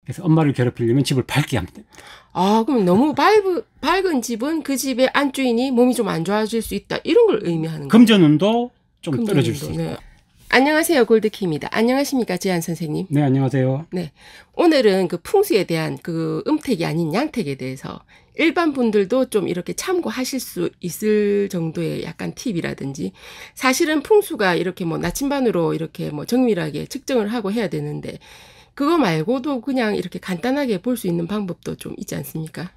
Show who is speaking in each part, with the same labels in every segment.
Speaker 1: 그래서 엄마를 괴롭히려면 집을 밝게 하면 됩니다.
Speaker 2: 아, 그럼 너무 밝은 집은 그 집의 안주인이 몸이 좀 안 좋아질 수 있다. 이런 걸 의미하는 거예요.
Speaker 1: 금전운도 좀 떨어질 수 있고.
Speaker 2: 네. 안녕하세요. 골드키입니다. 안녕하십니까. 재한 선생님.
Speaker 1: 네, 안녕하세요.
Speaker 2: 네. 오늘은 그 풍수에 대한 그 음택이 아닌 양택에 대해서 일반 분들도 좀 이렇게 참고하실 수 있을 정도의 약간 팁이라든지, 사실은 풍수가 이렇게 뭐 나침반으로 이렇게 뭐 정밀하게 측정을 하고 해야 되는데 그거 말고도 그냥 이렇게 간단하게 볼 수 있는 방법도 좀 있지 않습니까?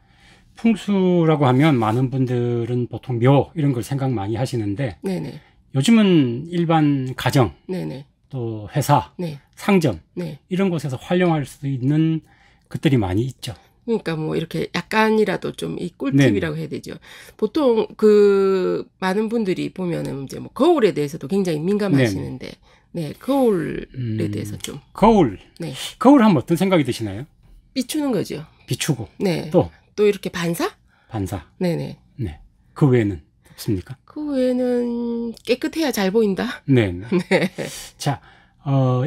Speaker 1: 풍수라고 하면 많은 분들은 보통 묘 이런 걸 생각 많이 하시는데,
Speaker 2: 네네.
Speaker 1: 요즘은 일반 가정,
Speaker 2: 네네.
Speaker 1: 또 회사,
Speaker 2: 네.
Speaker 1: 상점
Speaker 2: 네.
Speaker 1: 이런 곳에서 활용할 수 있는 것들이 많이 있죠.
Speaker 2: 그러니까 뭐 이렇게 약간이라도 좀 이 꿀팁이라고 해야 되죠. 보통 그 많은 분들이 보면은 이제 뭐 거울에 대해서도 굉장히 민감하시는데, 네, 거울에 대해서 좀.
Speaker 1: 거울.
Speaker 2: 네.
Speaker 1: 거울 하면 어떤 생각이 드시나요?
Speaker 2: 비추는 거죠.
Speaker 1: 비추고.
Speaker 2: 네.
Speaker 1: 또
Speaker 2: 이렇게 반사?
Speaker 1: 반사.
Speaker 2: 네네.
Speaker 1: 네. 그 외에는 없습니까?
Speaker 2: 그 외에는 깨끗해야 잘 보인다?
Speaker 1: 네.
Speaker 2: 네.
Speaker 1: 자,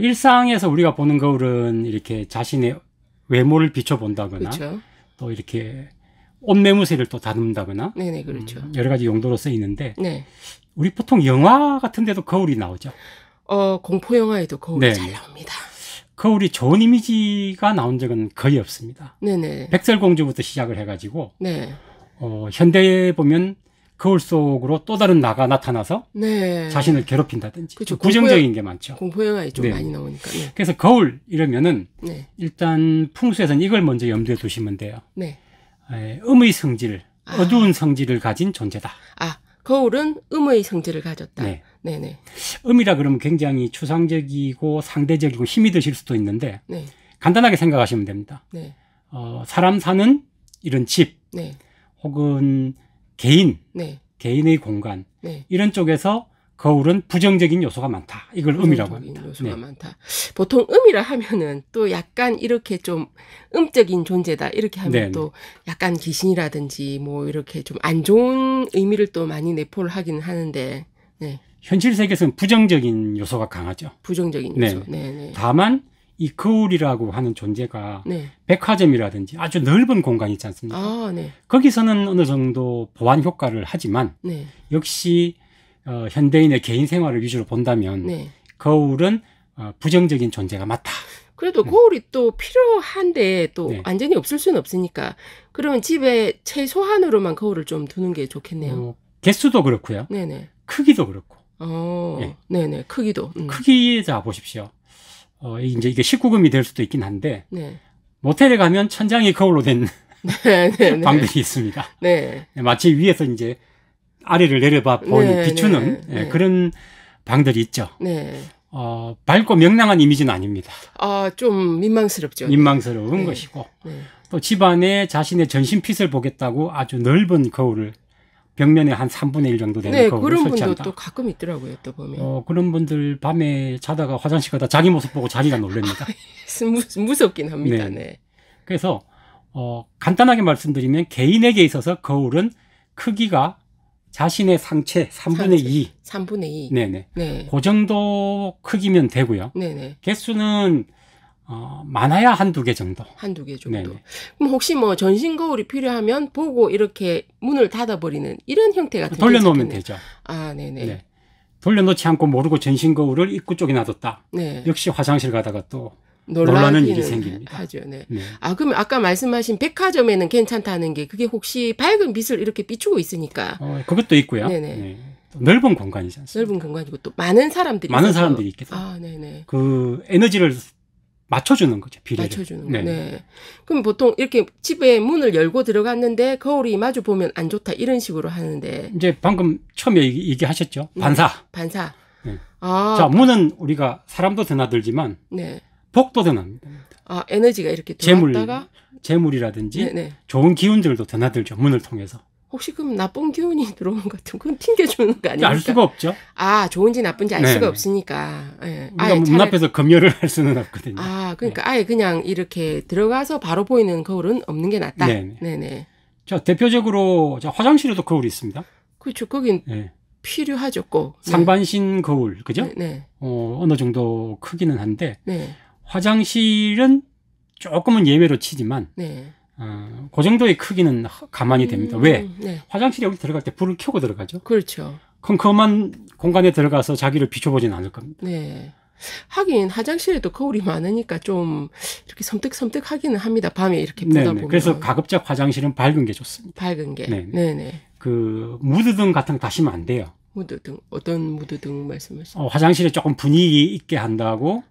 Speaker 1: 일상에서 우리가 보는 거울은 이렇게 자신의 외모를 비춰본다거나,
Speaker 2: 그렇죠.
Speaker 1: 또 이렇게 옷매무새를 또 다룬다거나,
Speaker 2: 네네, 그렇죠.
Speaker 1: 여러 가지 용도로 쓰이는데,
Speaker 2: 네.
Speaker 1: 우리 보통 영화 같은 데도 거울이 나오죠.
Speaker 2: 공포 영화에도 거울이
Speaker 1: 네.
Speaker 2: 잘 나옵니다.
Speaker 1: 거울이 좋은 이미지가 나온 적은 거의 없습니다.
Speaker 2: 네네.
Speaker 1: 백설공주부터 시작을 해가지고,
Speaker 2: 네.
Speaker 1: 현대에 보면 거울 속으로 또 다른 나가 나타나서
Speaker 2: 네.
Speaker 1: 자신을 괴롭힌다든지,
Speaker 2: 그렇죠.
Speaker 1: 부정적인 게 많죠.
Speaker 2: 공포 영화에 좀
Speaker 1: 네.
Speaker 2: 많이 나오니까. 네.
Speaker 1: 그래서 거울 이러면은
Speaker 2: 네.
Speaker 1: 일단 풍수에서는 이걸 먼저 염두에 두시면 돼요.
Speaker 2: 네.
Speaker 1: 음의 성질, 어두운 성질을 가진 존재다.
Speaker 2: 아, 거울은 음의 성질을 가졌다.
Speaker 1: 네.
Speaker 2: 네네.
Speaker 1: 음이라 그러면 굉장히 추상적이고 상대적이고 힘이 드실 수도 있는데,
Speaker 2: 네.
Speaker 1: 간단하게 생각하시면 됩니다.
Speaker 2: 네.
Speaker 1: 사람 사는 이런 집,
Speaker 2: 네.
Speaker 1: 혹은 개인,
Speaker 2: 네.
Speaker 1: 개인의 공간,
Speaker 2: 네.
Speaker 1: 이런 쪽에서 거울은 부정적인 요소가 많다. 이걸 음이라고 합니다.
Speaker 2: 요소가
Speaker 1: 네.
Speaker 2: 많다. 보통 음이라 하면은 또 약간 이렇게 좀 음적인 존재다 이렇게 하면
Speaker 1: 네네.
Speaker 2: 또 약간 귀신이라든지 뭐 이렇게 좀 안 좋은 의미를 또 많이 내포를 하긴 하는데, 네.
Speaker 1: 현실 세계에서는 부정적인 요소가 강하죠.
Speaker 2: 부정적인
Speaker 1: 네.
Speaker 2: 요소. 네네.
Speaker 1: 다만 이 거울이라고 하는 존재가
Speaker 2: 네.
Speaker 1: 백화점이라든지 아주 넓은 공간이 있지 않습니까?
Speaker 2: 아, 네.
Speaker 1: 거기서는 어느 정도 보완 효과를 하지만,
Speaker 2: 네.
Speaker 1: 역시 현대인의 개인 생활을 위주로 본다면
Speaker 2: 네.
Speaker 1: 거울은 부정적인 존재가 맞다.
Speaker 2: 그래도 거울이 또 필요한데 또
Speaker 1: 네.
Speaker 2: 완전히 없을 수는 없으니까 그러면 집에 최소한으로만 거울을 좀 두는 게 좋겠네요.
Speaker 1: 개수도 그렇고요.
Speaker 2: 네네.
Speaker 1: 크기도 그렇고. 예.
Speaker 2: 네네. 크기도.
Speaker 1: 크기에 자 보십시오. 이게 19금이 될 수도 있긴 한데,
Speaker 2: 네.
Speaker 1: 모텔에 가면 천장이 거울로 된
Speaker 2: 네.
Speaker 1: 방들이 있습니다.
Speaker 2: 네.
Speaker 1: 마치 위에서 이제 아래를 내려봐 보는
Speaker 2: 네,
Speaker 1: 비추는
Speaker 2: 네.
Speaker 1: 그런 방들이 있죠.
Speaker 2: 네.
Speaker 1: 밝고 명랑한 이미지는 아닙니다.
Speaker 2: 좀 민망스럽죠.
Speaker 1: 민망스러운
Speaker 2: 네.
Speaker 1: 것이고,
Speaker 2: 네.
Speaker 1: 또 집안에 자신의 전신핏을 보겠다고 아주 넓은 거울을, 벽면에 한 3분의 1 정도 되는
Speaker 2: 네,
Speaker 1: 거울을
Speaker 2: 그런 분도
Speaker 1: 설치한다.
Speaker 2: 또 가끔 있더라고요. 또 보면.
Speaker 1: 그런 분들 밤에 자다가 화장실 가다 자기 모습 보고 자기가 놀랍니다.
Speaker 2: 무섭긴 합니다.
Speaker 1: 네.
Speaker 2: 네.
Speaker 1: 그래서 간단하게 말씀드리면, 개인에게 있어서 거울은 크기가 자신의 상체 3분의 2.
Speaker 2: 3분의 2.
Speaker 1: 네네.
Speaker 2: 네.
Speaker 1: 그 정도 크기면 되고요.
Speaker 2: 네네.
Speaker 1: 개수는 많아야 한두 개 정도.
Speaker 2: 한두 개 정도.
Speaker 1: 네네.
Speaker 2: 그럼 혹시 뭐 전신 거울이 필요하면 보고 이렇게 문을 닫아버리는 이런 형태 같은
Speaker 1: 돌려놓으면
Speaker 2: 괜찮겠네요.
Speaker 1: 되죠.
Speaker 2: 아, 네네.
Speaker 1: 네. 돌려놓지 않고 모르고 전신 거울을 입구 쪽에 놔뒀다.
Speaker 2: 네.
Speaker 1: 역시 화장실 가다가 또 놀라는 일이 생깁니다.
Speaker 2: 하죠. 네.
Speaker 1: 네.
Speaker 2: 그러면 아까 말씀하신 백화점에는 괜찮다는 게 그게 혹시 밝은 빛을 이렇게 비추고 있으니까
Speaker 1: 그것도 있고요.
Speaker 2: 네네.
Speaker 1: 네. 또 넓은 공간이지 않습니까?
Speaker 2: 넓은 공간이고 또 많은 사람들이
Speaker 1: 많은
Speaker 2: 있어서.
Speaker 1: 사람들이 있게 돼요.
Speaker 2: 네네.
Speaker 1: 그 에너지를 맞춰주는 거죠. 비례를.
Speaker 2: 맞춰주는 거.
Speaker 1: 네.
Speaker 2: 네. 그럼 보통 이렇게 집에 문을 열고 들어갔는데 거울이 마주 보면 안 좋다 이런 식으로 하는데.
Speaker 1: 이제 방금 처음에 얘기하셨죠. 반사.
Speaker 2: 반사.
Speaker 1: 네. 자, 문은 우리가 사람도 드나들지만
Speaker 2: 네.
Speaker 1: 복도 드납니다.
Speaker 2: 에너지가 이렇게 들어왔다가
Speaker 1: 재물이라든지
Speaker 2: 네네.
Speaker 1: 좋은 기운들도 드나들죠. 문을 통해서.
Speaker 2: 혹시 그럼 나쁜 기운이 들어오는 것 같으면 그건 튕겨주는 거 아닙니까?
Speaker 1: 알 수가 없죠.
Speaker 2: 좋은지 나쁜지 알
Speaker 1: 네네.
Speaker 2: 수가 없으니까. 네.
Speaker 1: 우리가 문 앞에서 검열을 할 수는 없거든요.
Speaker 2: 그러니까 아예 그냥 이렇게 들어가서 바로 보이는 거울은 없는 게 낫다.
Speaker 1: 네네.
Speaker 2: 네네.
Speaker 1: 자, 대표적으로 화장실에도 거울이 있습니다.
Speaker 2: 그렇죠. 거긴
Speaker 1: 네.
Speaker 2: 필요하죠, 꼭.
Speaker 1: 상반신 거울, 그죠?
Speaker 2: 네.
Speaker 1: 어느 정도 크기는 한데,
Speaker 2: 네.
Speaker 1: 화장실은 조금은 예외로 치지만
Speaker 2: 네.
Speaker 1: 그 정도의 크기는 가만히 됩니다. 왜?
Speaker 2: 네.
Speaker 1: 화장실에 여기 들어갈 때 불을 켜고 들어가죠.
Speaker 2: 그렇죠.
Speaker 1: 그럼 그만 공간에 들어가서 자기를 비춰보진 않을 겁니다.
Speaker 2: 네. 하긴 화장실에도 거울이 많으니까 좀 이렇게 섬뜩섬뜩하기는 합니다. 밤에 이렇게 보다 보면.
Speaker 1: 그래서 가급적 화장실은 밝은 게 좋습니다.
Speaker 2: 밝은 게.
Speaker 1: 네네.
Speaker 2: 네네.
Speaker 1: 그 무드등 같은 거 다시면 안 돼요.
Speaker 2: 무드등 어떤 무드등 말씀하시죠?
Speaker 1: 화장실에 조금 분위기 있게 한다고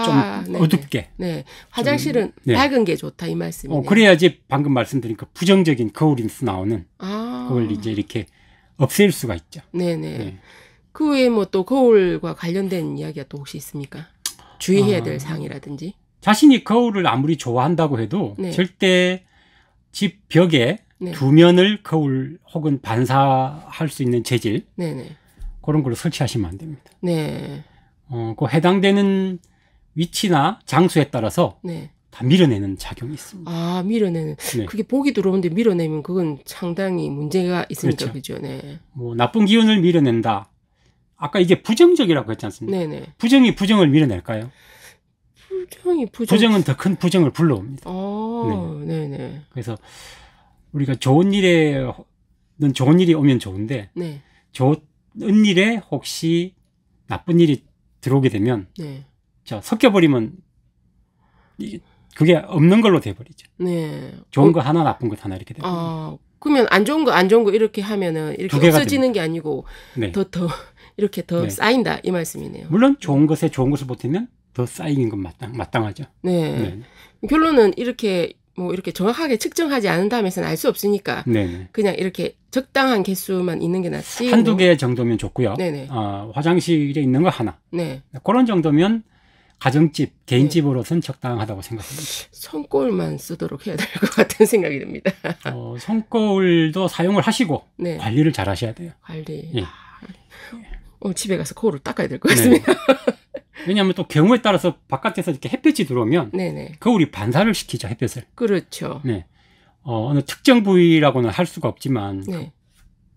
Speaker 1: 좀
Speaker 2: 네네.
Speaker 1: 어둡게.
Speaker 2: 네. 화장실은
Speaker 1: 네.
Speaker 2: 밝은 게 좋다 이 말씀이네요.
Speaker 1: 그래야지 방금 말씀드린 그 부정적인 거울에서 나오는 그걸 이제 이렇게 없앨 수가 있죠.
Speaker 2: 네네.
Speaker 1: 네.
Speaker 2: 그 외에 뭐 또 거울과 관련된 이야기가 또 혹시 있습니까? 주의해야 될 사항이라든지.
Speaker 1: 자신이 거울을 아무리 좋아한다고 해도
Speaker 2: 네.
Speaker 1: 절대 집 벽에
Speaker 2: 네.
Speaker 1: 두 면을 거울 혹은 반사할 수 있는 재질
Speaker 2: 네네.
Speaker 1: 그런 걸로 설치하시면 안 됩니다.
Speaker 2: 네.
Speaker 1: 그 해당되는 위치나 장소에 따라서
Speaker 2: 네.
Speaker 1: 다 밀어내는 작용이 있습니다.
Speaker 2: 밀어내는.
Speaker 1: 네.
Speaker 2: 그게 보기 들어오는데 밀어내면 그건 상당히 문제가 있으니까.
Speaker 1: 그렇죠.
Speaker 2: 그죠. 네.
Speaker 1: 뭐 나쁜 기운을 밀어낸다. 아까 이게 부정적이라고 했지 않습니까?
Speaker 2: 네네.
Speaker 1: 부정이 부정을 밀어낼까요? 부정은 더 큰 부정을 불러옵니다.
Speaker 2: 네네.
Speaker 1: 그래서 우리가 좋은 일에는 좋은 일이 오면 좋은데
Speaker 2: 네.
Speaker 1: 좋은 일에 혹시 나쁜 일이 들어오게 되면
Speaker 2: 네.
Speaker 1: 섞여버리면 그게 없는 걸로 돼버리죠.
Speaker 2: 네.
Speaker 1: 좋은 거 하나 나쁜 것 하나 이렇게 돼버리죠.
Speaker 2: 그러면 안 좋은 거 이렇게 하면은 이렇게 없어지는 게 아니고
Speaker 1: 네.
Speaker 2: 더 이렇게 더
Speaker 1: 네.
Speaker 2: 쌓인다 이 말씀이네요.
Speaker 1: 물론 좋은 것에 좋은 것을 보태면 더 쌓이는 건 마땅하죠.
Speaker 2: 네. 결론은 이렇게 뭐 이렇게 정확하게 측정하지 않는다면서는 알 수 없으니까
Speaker 1: 네네.
Speaker 2: 그냥 이렇게 적당한 개수만 있는 게 낫지.
Speaker 1: 한두 개 정도면 좋고요.
Speaker 2: 네네.
Speaker 1: 화장실에 있는 거 하나.
Speaker 2: 네.
Speaker 1: 그런 정도면 가정집, 개인집으로서는 적당하다고 생각합니다.
Speaker 2: 손거울만 쓰도록 해야 될 것 같은 생각이 듭니다.
Speaker 1: 손거울도 사용을 하시고
Speaker 2: 네.
Speaker 1: 관리를 잘 하셔야 돼요.
Speaker 2: 관리.
Speaker 1: 예.
Speaker 2: 집에 가서 거울을 닦아야 될 것 같습니다.
Speaker 1: 왜냐하면 또 경우에 따라서 바깥에서 이렇게 햇볕이 들어오면
Speaker 2: 네네.
Speaker 1: 거울이 반사를 시키죠, 햇볕을.
Speaker 2: 그렇죠.
Speaker 1: 네. 어느 특정 부위라고는 할 수가 없지만
Speaker 2: 네.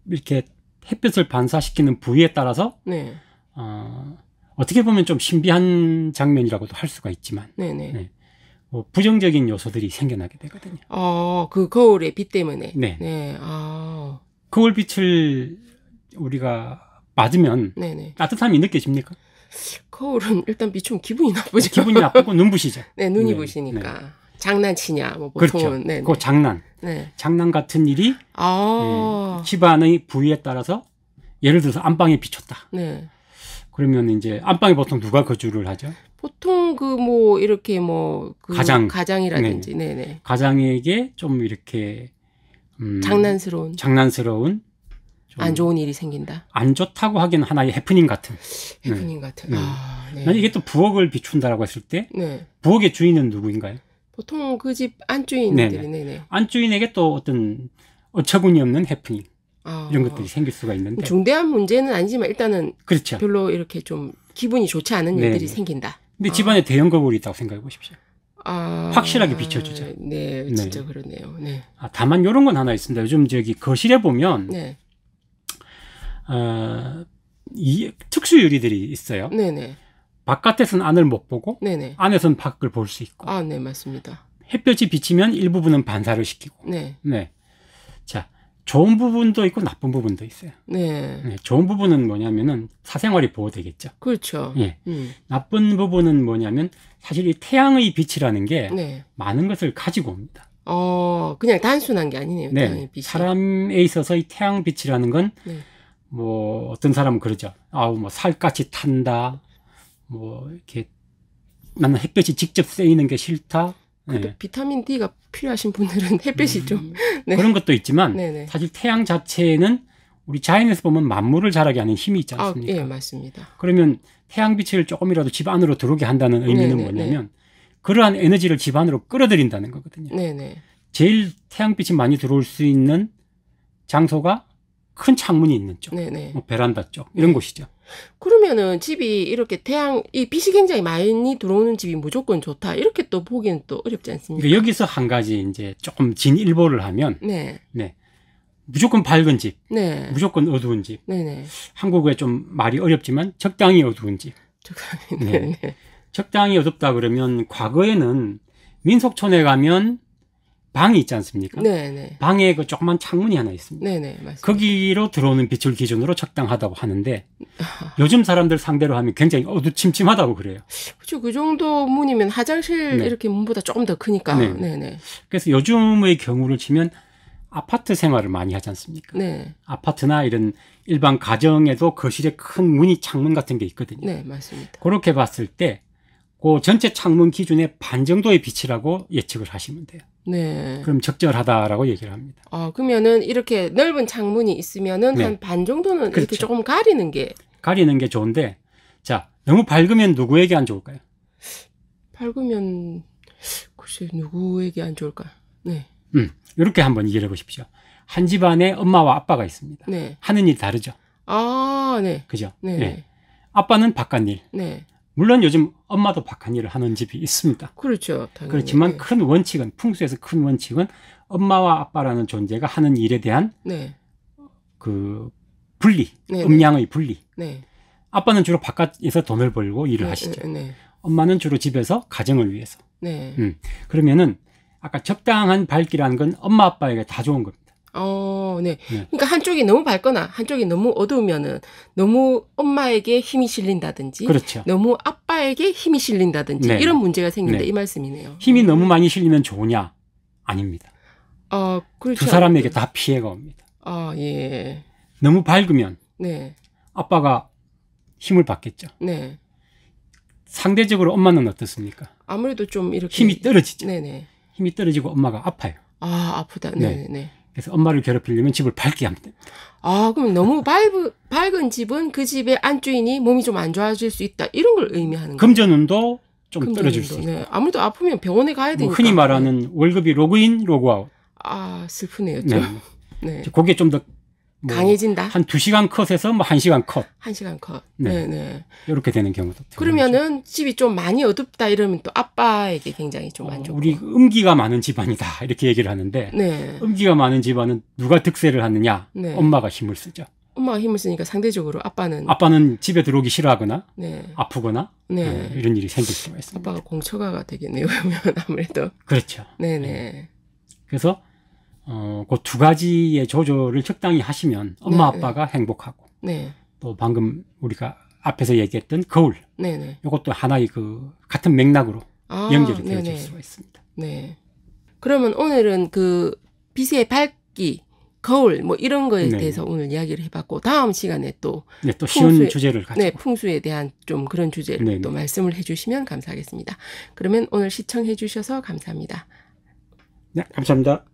Speaker 1: 이렇게 햇볕을 반사시키는 부위에 따라서
Speaker 2: 네.
Speaker 1: 어떻게 보면 좀 신비한 장면이라고도 할 수가 있지만
Speaker 2: 네네.
Speaker 1: 네. 부정적인 요소들이 생겨나게 되거든요.
Speaker 2: 그 거울의 빛 때문에.
Speaker 1: 네.
Speaker 2: 네.
Speaker 1: 거울 빛을 우리가 맞으면
Speaker 2: 네네.
Speaker 1: 따뜻함이 느껴집니까?
Speaker 2: 거울은 일단 비추면 기분이 나쁘죠.
Speaker 1: 기분이 나쁘고 눈부시죠.
Speaker 2: 네, 눈이
Speaker 1: 네.
Speaker 2: 부시니까.
Speaker 1: 네.
Speaker 2: 장난치냐, 뭐
Speaker 1: 그렇죠.
Speaker 2: 보통은. 네.
Speaker 1: 그 장난.
Speaker 2: 네.
Speaker 1: 장난 같은 일이 집안의 부위에 따라서 예를 들어서 안방에 비쳤다.
Speaker 2: 네.
Speaker 1: 그러면 이제 안방에 보통 누가 거주를 하죠?
Speaker 2: 보통 이렇게 가장이라든지, 네네.
Speaker 1: 가장에게 좀 이렇게
Speaker 2: 장난스러운
Speaker 1: 좀
Speaker 2: 안 좋은 일이 생긴다.
Speaker 1: 안 좋다고 하기는 하나의 해프닝 같은.
Speaker 2: 해프닝 같은. 네.
Speaker 1: 난 이게 또 부엌을 비춘다라고 했을 때
Speaker 2: 네.
Speaker 1: 부엌의 주인은 누구인가요?
Speaker 2: 보통 그 집 안주인들이 네네.
Speaker 1: 안주인에게 또 어떤 어처구니 없는 해프닝 이런 것들이 생길 수가 있는데
Speaker 2: 중대한 문제는 아니지만 일단은
Speaker 1: 그렇죠.
Speaker 2: 별로 이렇게 좀 기분이 좋지 않은 일들이 생긴다.
Speaker 1: 근데 집안에 대형 거울이 있다고 생각해 보십시오. 확실하게 비춰주죠.
Speaker 2: 네, 진짜 그러네요. 네.
Speaker 1: 다만 이런 건 하나 있습니다. 요즘 거실에 보면
Speaker 2: 네.
Speaker 1: 이 특수 유리들이 있어요.
Speaker 2: 네네.
Speaker 1: 바깥에서는 안을 못 보고
Speaker 2: 네네.
Speaker 1: 안에서는 밖을 볼 수 있고.
Speaker 2: 네, 맞습니다.
Speaker 1: 햇볕이 비치면 일부분은 반사를 시키고.
Speaker 2: 네.
Speaker 1: 자, 좋은 부분도 있고 나쁜 부분도 있어요.
Speaker 2: 네.
Speaker 1: 좋은 부분은 뭐냐면은 사생활이 보호되겠죠.
Speaker 2: 그렇죠.
Speaker 1: 예. 나쁜 부분은 뭐냐면 사실 이 태양의 빛이라는 게 많은 것을 가지고 옵니다.
Speaker 2: 그냥 단순한 게 아니네요. 태양의 빛이.
Speaker 1: 사람에 있어서 이 태양 빛이라는 건 뭐 어떤 사람은 그러죠. 뭐 살갗이 탄다. 뭐 이렇게 나는 햇볕이 직접 쐬이는 게 싫다.
Speaker 2: 비타민 D가 필요하신 분들은 햇볕이 좀
Speaker 1: 그런 것도 있지만 사실 태양 자체에는 우리 자연에서 보면 만물을 자라게 하는 힘이 있지 않습니까?
Speaker 2: 예, 맞습니다.
Speaker 1: 그러면 태양빛을 조금이라도 집 안으로 들어오게 한다는 의미는 뭐냐면 그러한 에너지를 집 안으로 끌어들인다는 거거든요. 제일 태양빛이 많이 들어올 수 있는 장소가 큰 창문이 있는 쪽, 뭐 베란다 쪽 이런 곳이죠.
Speaker 2: 그러면은 집이 이렇게 이 빛이 굉장히 많이 들어오는 집이 무조건 좋다 이렇게 또 보기는 또 어렵지 않습니까?
Speaker 1: 그러니까 여기서 한 가지 이제 조금 진일보를 하면, 무조건 밝은 집, 무조건 어두운 집. 한국에 좀 말이 어렵지만 적당히 어두운 집. 적당히 어둡다 그러면 과거에는 민속촌에 가면 방이 있지 않습니까?
Speaker 2: 네네.
Speaker 1: 방에 그 조그만 창문이 하나 있습니다.
Speaker 2: 네네, 맞습니다.
Speaker 1: 거기로 들어오는 빛을 기준으로 적당하다고 하는데 요즘 사람들 상대로 하면 굉장히 어두침침하다고 그래요.
Speaker 2: 그렇죠. 그 정도 문이면 화장실
Speaker 1: 네.
Speaker 2: 이렇게 문보다 조금 더 크니까.
Speaker 1: 네.
Speaker 2: 네네.
Speaker 1: 그래서 요즘의 경우를 치면 아파트 생활을 많이 하지 않습니까?
Speaker 2: 네.
Speaker 1: 아파트나 이런 일반 가정에도 거실에 큰 문이 창문 같은 게 있거든요.
Speaker 2: 네, 맞습니다.
Speaker 1: 그렇게 봤을 때 그 전체 창문 기준의 반 정도의 빛이라고 예측을 하시면 돼요.
Speaker 2: 네.
Speaker 1: 그럼 적절하다라고 얘기를 합니다.
Speaker 2: 그러면은 이렇게 넓은 창문이 있으면은
Speaker 1: 네.
Speaker 2: 한 반 정도는
Speaker 1: 그렇죠.
Speaker 2: 이렇게 조금 가리는 게
Speaker 1: 좋은데, 자, 너무 밝으면 누구에게 안 좋을까요?
Speaker 2: 밝으면 글쎄 누구에게 안 좋을까? 네.
Speaker 1: 이렇게 한번 이해해 보십시오. 한 집안에 엄마와 아빠가 있습니다.
Speaker 2: 네.
Speaker 1: 하는 일이 다르죠.
Speaker 2: 네.
Speaker 1: 그죠?
Speaker 2: 네.
Speaker 1: 네. 아빠는 바깥일.
Speaker 2: 네.
Speaker 1: 물론 요즘 엄마도 바깥일을 하는 집이 있습니다.
Speaker 2: 그렇죠. 당연히.
Speaker 1: 그렇지만
Speaker 2: 네.
Speaker 1: 큰 원칙은, 풍수에서 큰 원칙은 엄마와 아빠라는 존재가 하는 일에 대한
Speaker 2: 네.
Speaker 1: 그 분리,
Speaker 2: 네.
Speaker 1: 음양의 분리.
Speaker 2: 네.
Speaker 1: 아빠는 주로 바깥에서 돈을 벌고 일을 하시죠.
Speaker 2: 네.
Speaker 1: 엄마는 주로 집에서 가정을 위해서.
Speaker 2: 네.
Speaker 1: 그러면은 아까 적당한 밝기라는 건 엄마 아빠에게 다 좋은 겁니다.
Speaker 2: 네. 그러니까 한쪽이 너무 밝거나 한쪽이 너무 어두우면은 너무 엄마에게 힘이 실린다든지,
Speaker 1: 그렇죠.
Speaker 2: 너무 아빠에게 힘이 실린다든지
Speaker 1: 네.
Speaker 2: 이런 문제가 생긴다
Speaker 1: 네.
Speaker 2: 이 말씀이네요.
Speaker 1: 힘이 너무 많이 실리면 좋으냐? 아닙니다.
Speaker 2: 그렇죠.
Speaker 1: 두 사람에게 다 피해가 옵니다.
Speaker 2: 예.
Speaker 1: 너무 밝으면
Speaker 2: 네.
Speaker 1: 아빠가 힘을 받겠죠.
Speaker 2: 네.
Speaker 1: 상대적으로 엄마는 어떻습니까?
Speaker 2: 아무래도 좀 이렇게
Speaker 1: 힘이 떨어지죠.
Speaker 2: 네네.
Speaker 1: 힘이 떨어지고 엄마가 아파요.
Speaker 2: 아프다. 네네.
Speaker 1: 그래서 엄마를 괴롭히려면 집을 밝게 하면 됩니다.
Speaker 2: 그럼 너무 밝은 집은 그 집의 안주인이 몸이 좀 안 좋아질 수 있다. 이런 걸 의미하는 거예요.
Speaker 1: 금전운도 좀 떨어질 수 있고.
Speaker 2: 네. 아무래도 아프면 병원에 가야 되니까.
Speaker 1: 흔히 말하는 월급이 로그인, 로그아웃.
Speaker 2: 슬프네요. 좀.
Speaker 1: 네.
Speaker 2: 네.
Speaker 1: 그게 좀 더
Speaker 2: 강해진다.
Speaker 1: 한 2시간 컷에서 1시간 컷.
Speaker 2: 1시간 컷.
Speaker 1: 네.
Speaker 2: 네.
Speaker 1: 이렇게 되는 경우도.
Speaker 2: 그러면은 집이 좀 많이 어둡다 이러면 또 아빠에게 굉장히 좀 안 좋고.
Speaker 1: 우리 음기가 많은 집안이다. 이렇게 얘기를 하는데.
Speaker 2: 네.
Speaker 1: 음기가 많은 집안은 누가 득세를 하느냐?
Speaker 2: 네.
Speaker 1: 엄마가 힘을 쓰죠.
Speaker 2: 엄마가 힘을 쓰니까 상대적으로 아빠는
Speaker 1: 집에 들어오기 싫어하거나
Speaker 2: 네.
Speaker 1: 아프거나
Speaker 2: 네.
Speaker 1: 이런 일이 생길 수가 있습니다.
Speaker 2: 아빠가 공처가가 되겠네요. 그러면 아무래도.
Speaker 1: 그렇죠.
Speaker 2: 네네.
Speaker 1: 그래서 그 두 가지의 조절을 적당히 하시면 엄마 아빠가 행복하고
Speaker 2: 네.
Speaker 1: 또 방금 우리가 앞에서 얘기했던 거울
Speaker 2: 네네.
Speaker 1: 이것도 하나의 그 같은 맥락으로 연결이 되어질 수가 있습니다.
Speaker 2: 네. 그러면 오늘은 그 빛의 밝기, 거울 뭐 이런 거에 대해서 오늘 이야기를 해봤고 다음 시간에 또
Speaker 1: 또 쉬운 주제를 가지고
Speaker 2: 풍수에 대한 좀 그런 주제를 또 말씀을 해주시면 감사하겠습니다. 그러면 오늘 시청해 주셔서 감사합니다.
Speaker 1: 네, 감사합니다.